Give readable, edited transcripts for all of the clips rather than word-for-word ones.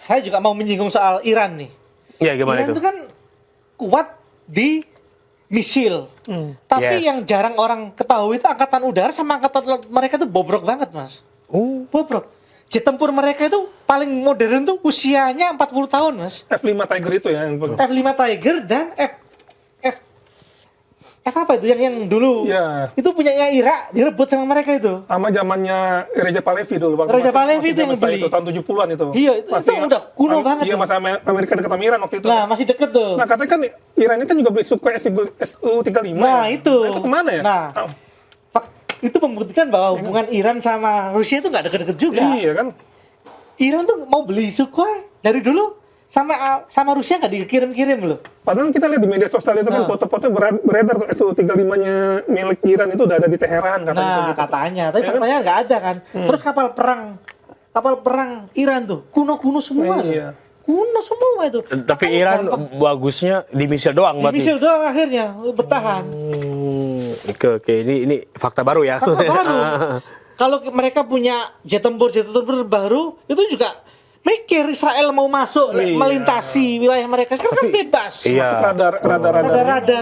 saya juga mau menyinggung soal Iran nih. Ya, gimana Iran itu? itu kan kuat di misil. Tapi Yes. yang jarang orang ketahui itu angkatan udara sama angkatan laut mereka tuh bobrok banget, Mas. Bobrok. Jet tempur mereka itu paling modern tuh usianya 40 tahun, Mas. F5 Tiger itu ya yang F5 Tiger dan F apa itu yang dulu Iya. itu punyanya Irak direbut sama mereka itu. sama zamannya Reza Pahlavi dulu waktu Reza masih- Pahlavi masih itu yang zaman beli. itu tahun 70-an itu. Iya, itu udah kuno banget Iya, tuh. masa Amerika dekat sama Iran waktu itu. Nah, masih deket tuh. Nah, katanya kan Iran ini kan juga beli Sukhoi Su-35. Nah, ya. itu. Nah, itu kemana ya? Nah, itu membuktikan bahwa hubungan Iran sama Rusia itu nggak deket-deket juga. Iya kan? Iran tuh mau beli Sukhoi dari dulu sama Rusia nggak dikirim-kirim loh. Padahal kita lihat di media sosial itu kan foto-foto beredar tuh Su-35-nya milik Iran itu udah ada di Teheran katanya. Nah, gitu. katanya, tapi Ya kan? faktanya nggak ada kan. Terus kapal perang Iran tuh kuno-kuno semua. Iya. Kuno semua itu. Tapi Makanya Iran gampang. bagusnya di misil doang Di berarti. misil doang akhirnya bertahan. Oke. Ini fakta baru ya. Fakta baru. Kalau mereka punya jet tempur baru, itu juga mikir Israel mau masuk, Iya. melintasi wilayah mereka. Sekarang kan bebas. Iya. Radar. Radar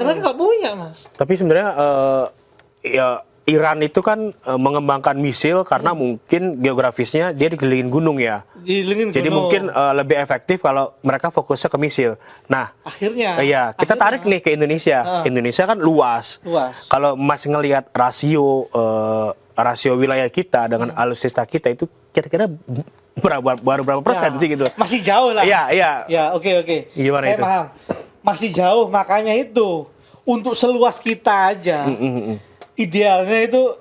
mereka nggak punya, Mas. Tapi sebenarnya ya Iran itu kan mengembangkan misil karena mungkin geografisnya dia dikelilingin gunung ya. Dilingin Jadi gunung. mungkin lebih efektif kalau mereka fokusnya ke misil. Nah, akhirnya. iya, kita tarik nih ke Indonesia. Indonesia kan luas. Luas. Kalau masih ngelihat rasio wilayah kita dengan alutsista kita itu kira-kira baru berapa persen Ya, sih gitu? Masih jauh lah. Iya. Ya, oke. Gimana Saya itu? paham. Masih jauh, makanya itu untuk seluas kita aja. Idealnya itu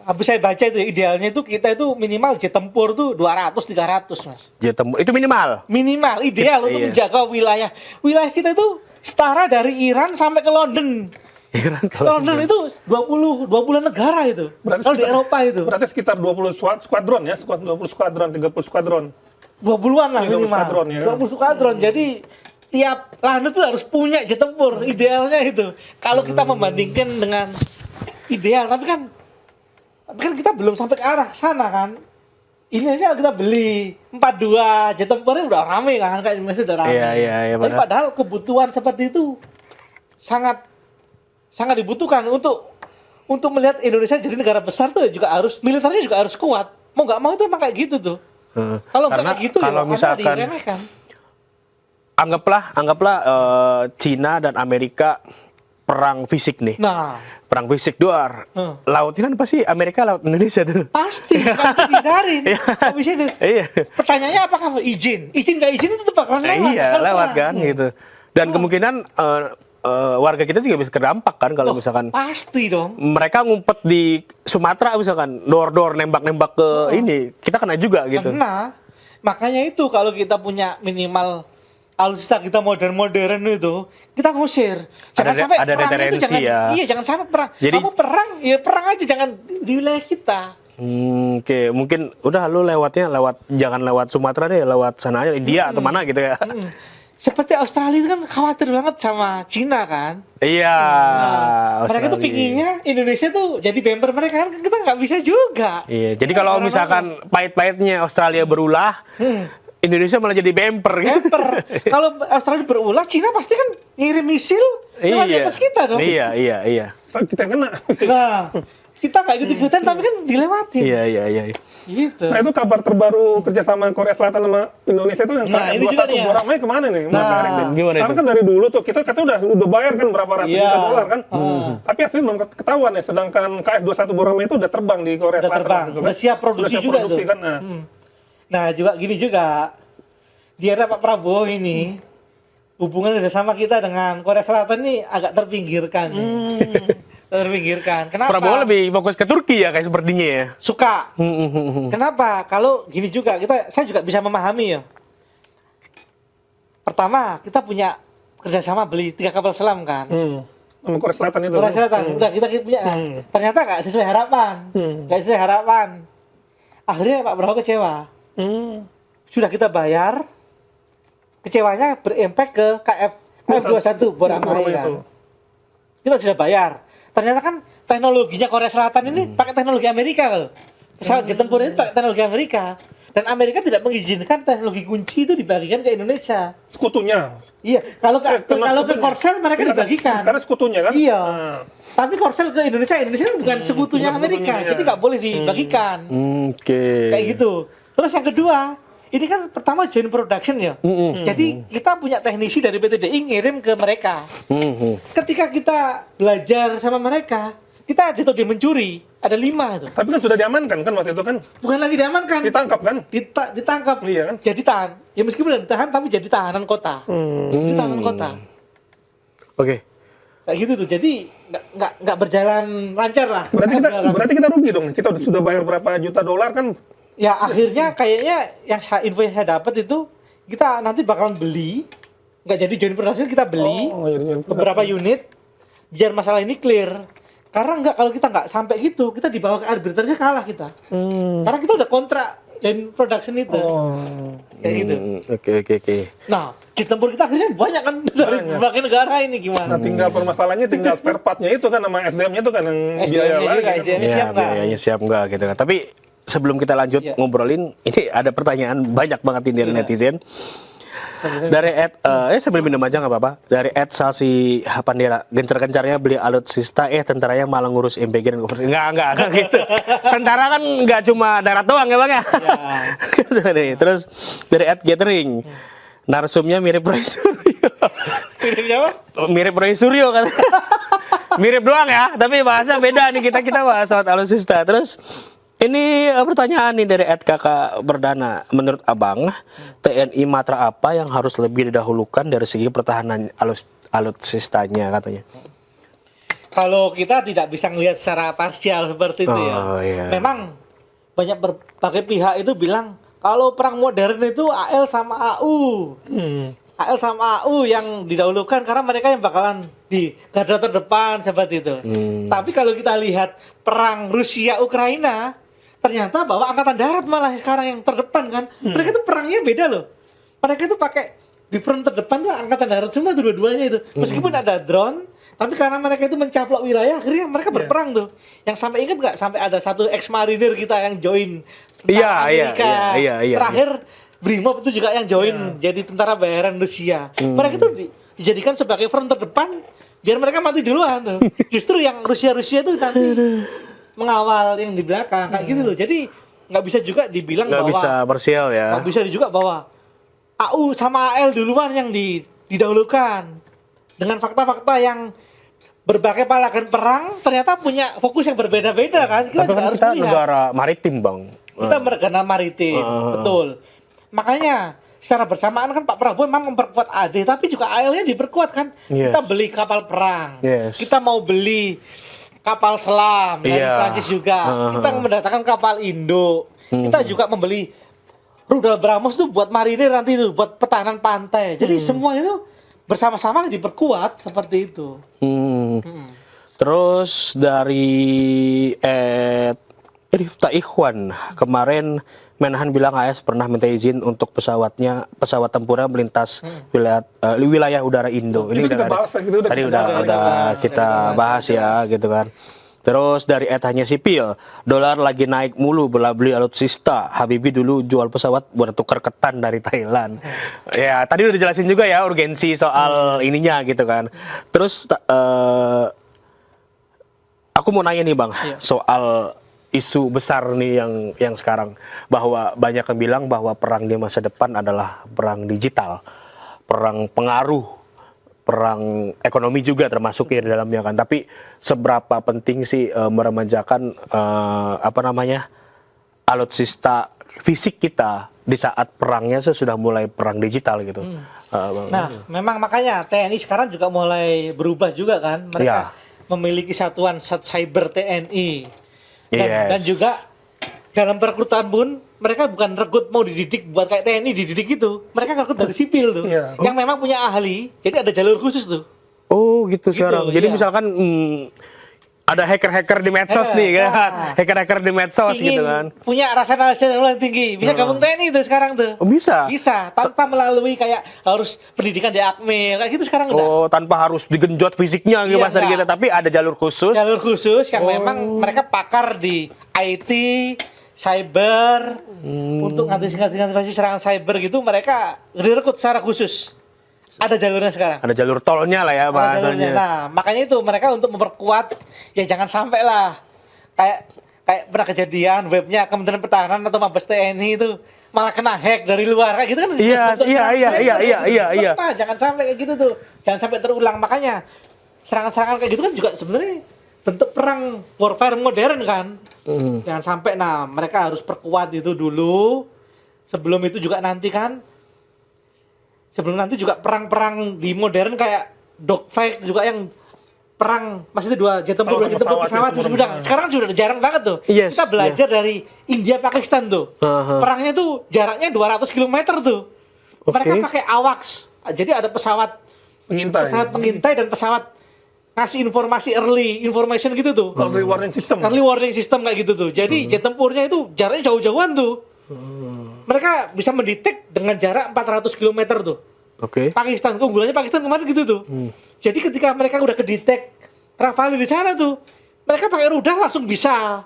habis saya baca itu idealnya itu kita itu minimal jet tempur tuh 200-300, Mas. Ya, itu minimal. Minimal ideal untuk Iya. menjaga wilayah. Wilayah kita itu setara dari Iran sampai ke London. Iran London itu 20 negara itu. Kalau di Eropa itu Berarti sekitar 20 skuadron ya, 20 skuadron, 30 skuadron. 20-an lah 30 minimal. skuadron, ya. 20 skuadron. Jadi tiap lanut itu harus punya jet tempur. Idealnya itu. Kalau kita membandingkan dengan ideal, tapi kan kita belum sampai ke arah sana kan. Ini aja kita beli 42 jet tempurnya udah rame kan, kayak Indonesia udah rame. Iya, Tapi padahal kebutuhan seperti itu sangat dibutuhkan untuk melihat Indonesia jadi negara besar tuh juga harus militernya juga harus kuat. Mau nggak mau itu emang kayak gitu tuh. Kalau nggak Karena kayak gitu kalau Anda misalkan diremehkan. anggaplah Cina dan Amerika perang fisik nih. Nah, Perang fisik duar. Lautnya kan pasti Amerika laut Indonesia tuh. pasti kan dihindarin. Nggak bisa Iya. Pertanyaannya apakah izin? Izin nggak izin itu bakalan lewat. Iya, Kalau lewat perang. kan gitu. Dan kemungkinan warga kita juga bisa terdampak kan kalau misalkan Pasti dong. mereka ngumpet di Sumatera misalkan, door nembak-nembak ke ini, kita kena juga gitu. Karena makanya itu kalau kita punya minimal alutsista kita modern itu, kita ngusir. Jangan Ada- sampai ada perang itu deterensi jangan, ya. Iya, jangan sampai perang. Jadi- Kamu perang, ya perang aja, jangan di wilayah kita. Oke, mungkin udah lu jangan lewat Sumatera deh, lewat sana aja India atau mana gitu ya. Seperti Australia itu kan khawatir banget sama Cina kan. Iya. Mereka tuh Australia. pinginnya Indonesia tuh jadi bemper mereka kan, kita nggak bisa juga. Iya, jadi kalau misalkan pahit-pahitnya Australia berulah, Indonesia malah jadi bemper kan? Bemper. Kalau Australia berulah, Cina pasti kan ngirim misil lewat di atas kita dong. Iya. Kita kena. Nah, kita nggak ikut-ikutan tapi kan dilewatin. Iya. Gitu. Nah, itu kabar terbaru kerjasama Korea Selatan sama Indonesia itu yang Nah, ini juga nih ya. Boramai kemana nih? Mas Nah, Erik? gimana Karena itu? kan dari dulu tuh kita udah bayar kan berapa ratus Iya. juta dolar kan. Tapi aslinya belum ketahuan ya. Sedangkan KF-21 Boramai itu udah terbang di Korea Udah Selatan. terbang, gitu kan. udah siap produksi Udah siap juga produksi tuh. kan. Nah, Nah, juga gini juga. Di era Pak Prabowo ini hubungan kerjasama kita dengan Korea Selatan ini agak terpinggirkan. Terpinggirkan. Kenapa? Prabowo lebih fokus ke Turki ya kayak sepertinya ya. Suka. Kenapa? Kalau gini juga saya juga bisa memahami ya. Pertama, kita punya kerjasama beli 3 kapal selam kan. sama Korea Selatan itu. Korea Selatan, udah kita punya. Ternyata nggak sesuai harapan. Nggak sesuai harapan. Akhirnya Pak Prabowo kecewa. Sudah kita bayar, kecewanya berimpact ke KF-21 Boramai kan. Kita sudah bayar. Ternyata kan teknologinya Korea Selatan ini pakai teknologi Amerika loh. Pesawat jet tempur ini pakai teknologi Amerika. Dan Amerika tidak mengizinkan teknologi kunci itu dibagikan ke Indonesia. Sekutunya. Iya, kalau ke sekutunya. Korsel mereka Iya, dibagikan. Karena sekutunya kan. Iya. Nah. Tapi Korsel ke Indonesia kan bukan sekutunya bukan Amerika, sekutunya, jadi iya. nggak boleh dibagikan. Oke. Kayak gitu. Terus yang kedua, ini kan pertama joint production ya. Jadi kita punya teknisi dari PTDI ngirim ke mereka. Ketika kita belajar sama mereka, kita dituding mencuri. Ada 5 itu. Tapi kan sudah diamankan kan waktu itu kan. Bukan lagi diamankan. Ditangkap kan. Ditangkap. Iya kan? Jadi tahan. Ya meskipun udah ditahan tapi jadi tahanan kota. Jadi tahanan kota. Oke. Kayak gitu tuh. Jadi nggak berjalan lancar lah. Berarti kita rugi dong. Kita sudah bayar berapa juta dolar kan. Ya akhirnya kayaknya info yang saya dapat itu kita nanti bakalan beli. Nggak jadi joint production, kita beli Jadi beberapa unit biar masalah ini clear. Karena kalau kita nggak sampai gitu, kita dibawa ke arbitrase kalah kita. Karena kita udah kontrak joint production itu. Kayak gitu. Oke. Nah, di tempur kita akhirnya banyak kan dari berbagai negara ini gimana? Nah, tinggal permasalahannya tinggal spare part-nya itu kan sama SDM-nya itu kan yang biaya lagi. Kan? SDM siap nggak? Biayanya siap nggak gitu kan. Tapi sebelum kita lanjut ngobrolin, ini ada pertanyaan banyak banget ini dari netizen. Dari sebelum minum aja nggak apa-apa. Dari Salsi Pandera, gencar-gencarnya beli alutsista, tentaranya malah ngurus MPG dan koperasi. Enggak gitu. Tentara kan nggak cuma darat doang ya bang ya. Terus dari Gathering, narsumnya mirip Roy Suryo. Mirip siapa? Mirip Roy Suryo kan. Mirip doang ya, tapi bahasa beda nih kita bahas soal alutsista. Terus ini pertanyaan nih dari Kakak Berdana. Menurut Abang, TNI Matra apa yang harus lebih didahulukan dari segi pertahanan alutsistanya katanya? Kalau kita tidak bisa melihat secara parsial seperti itu ya. Iya. Memang banyak berbagai pihak itu bilang kalau perang modern itu AL sama AU. AL sama AU yang didahulukan karena mereka yang bakalan di garda terdepan seperti itu. Tapi kalau kita lihat perang Rusia Ukraina, ternyata bahwa angkatan darat malah sekarang yang terdepan kan. Mereka itu perangnya beda loh. Mereka itu pakai di front terdepan tuh angkatan darat semua dua-duanya itu. Meskipun ada drone, tapi karena mereka itu mencaplok wilayah, akhirnya mereka berperang tuh. Yang sampai ingat nggak sampai ada satu ex-marinir kita yang join tentara Amerika. Iya. Terakhir Brimob itu juga yang join jadi tentara bayaran Rusia. Mereka itu dijadikan sebagai front terdepan biar mereka mati duluan tuh. Justru yang Rusia itu nanti mengawal yang di belakang kayak gitu loh. Jadi nggak bisa juga dibilang nggak bahwa bisa parsial ya. nggak bisa juga bahwa AU sama AL duluan yang didahulukan dengan fakta-fakta yang berbagai palagan perang ternyata punya fokus yang berbeda-beda kan. Kita Tapi kan harus kita melihat. negara maritim bang. Kita negara maritim, betul. Makanya secara bersamaan kan Pak Prabowo memang memperkuat AD, tapi juga AL-nya diperkuat kan. Yes. Kita beli kapal perang, Yes. kita mau beli kapal selam dari Prancis juga. Kita mendatangkan kapal Indo. Kita juga membeli rudal BrahMos tuh buat marinir nanti itu, buat pertahanan pantai. Jadi semua itu bersama-sama diperkuat seperti itu. Terus dari Rifta Ikhwan, kemarin Menhan bilang AS pernah minta izin untuk pesawat tempurnya melintas wilayah udara Indo. Ini kita bahas lagi, tadi udah kita bahas ya gitu kan. Terus dari hanya sipil, dolar lagi naik mulu, beli alutsista. Habibie dulu jual pesawat buat tukar ketan dari Thailand. Ya tadi udah dijelasin juga ya urgensi soal ininya gitu kan. Terus aku mau nanya nih bang, soal isu besar nih yang sekarang, bahwa banyak yang bilang bahwa perang di masa depan adalah perang digital, perang pengaruh, perang ekonomi juga termasuk ya di dalamnya kan. Tapi seberapa penting sih meremajakan alutsista fisik kita di saat perangnya sudah mulai perang digital gitu. Nah, memang makanya TNI sekarang juga mulai berubah juga kan. Mereka memiliki satuan cyber TNI. Dan juga dalam perekrutan pun mereka bukan rekrut mau dididik buat kayak TNI dididik gitu. Mereka rekrut dari sipil tuh. Yang memang punya ahli. Jadi ada jalur khusus tuh. Oh gitu sekarang. Jadi misalkan ada hacker-hacker di medsos nih kan. Hacker-hacker di medsos gitu kan. Punya rasa nasional yang tinggi. Bisa gabung TNI tuh sekarang tuh. Oh, bisa? Bisa. Tanpa melalui kayak harus pendidikan di Akmil. Kayak gitu sekarang udah. Oh, tanpa harus digenjot fisiknya gitu bahasa kita. Tapi ada jalur khusus. Jalur khusus yang memang mereka pakar di IT, cyber, untuk antisipasi serangan cyber gitu, mereka direkrut secara khusus. Ada jalurnya sekarang. Ada jalur tolnya lah ya Ada jalurnya. bahasanya. Nah, makanya itu mereka untuk memperkuat, ya jangan sampai lah kayak pernah kejadian webnya Kementerian Pertahanan atau Mabes TNI itu malah kena hack dari luar kayak gitu kan. Iya. Nah, jangan sampai kayak gitu tuh. Jangan sampai terulang. Makanya serangan-serangan kayak gitu kan juga sebenarnya bentuk perang warfare modern kan. Jangan sampai, nah mereka harus perkuat itu dulu. Sebelum itu juga nanti juga perang-perang di modern kayak dogfight juga yang perang masih itu dua jet tempur pesawat sekarang sudah jarang banget tuh. Yes, Kita belajar dari India Pakistan tuh. Perangnya tuh jaraknya 200 km tuh. Mereka pakai AWACS. Jadi ada pesawat pengintai dan pesawat ngasih informasi early information gitu tuh. Early warning system Kayak gitu tuh. Jadi jet tempurnya itu jaraknya jauh-jauhan tuh. Mereka bisa mendetek dengan jarak 400 km tuh. Pakistan, keunggulannya Pakistan kemarin gitu tuh. Jadi ketika mereka udah kedetek Rafale di sana tuh, mereka pakai rudal langsung bisa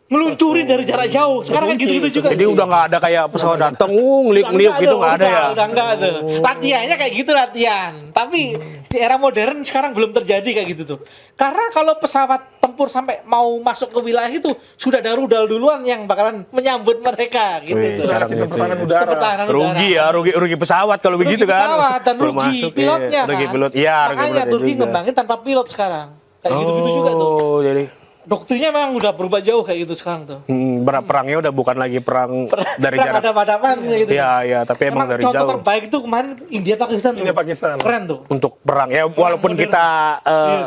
ngeluncurin dari jarak jauh. Sekarang kan gitu-gitu juga. Jadi udah nggak ada kayak pesawat datang, ngeliuk-ngeliuk gitu nggak ada ya? Udah nggak ada. Latihannya kayak gitu latihan. Tapi di era modern sekarang belum terjadi kayak gitu tuh. Karena kalau pesawat tempur sampai mau masuk ke wilayah itu sudah ada rudal duluan yang bakalan menyambut mereka gitu. Sekarang sistem pertahanan udara. Rugi pesawat kalau begitu kan? Pesawat dan Belum rugi masuk, pilotnya kan. Rugi pilot, iya. Makanya Turki ngembangin tanpa pilot sekarang. Kayak gitu-gitu juga tuh. Jadi Doktrinnya memang udah berubah jauh kayak gitu sekarang tuh. perangnya udah bukan lagi perang dari Perang jarak. hadap-hadapan gitu. Iya, tapi emang dari contoh jauh. terbaik itu kemarin India Pakistan tuh. Keren tuh. Untuk perang ya, walaupun kita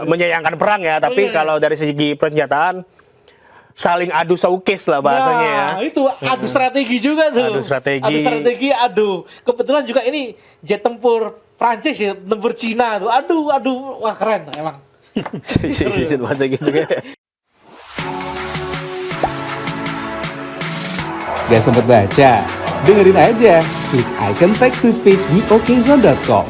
menyayangkan perang ya, tapi kalau dari segi persenjataan saling adu saukis lah bahasanya ya. Itu adu strategi juga tuh. Adu. Kebetulan juga ini jet tempur Prancis ya, tempur Cina tuh. Aduh, wah keren emang. Baca gitu kan. Gak sempet baca? Dengerin aja, klik icon text to speech di okezone.com.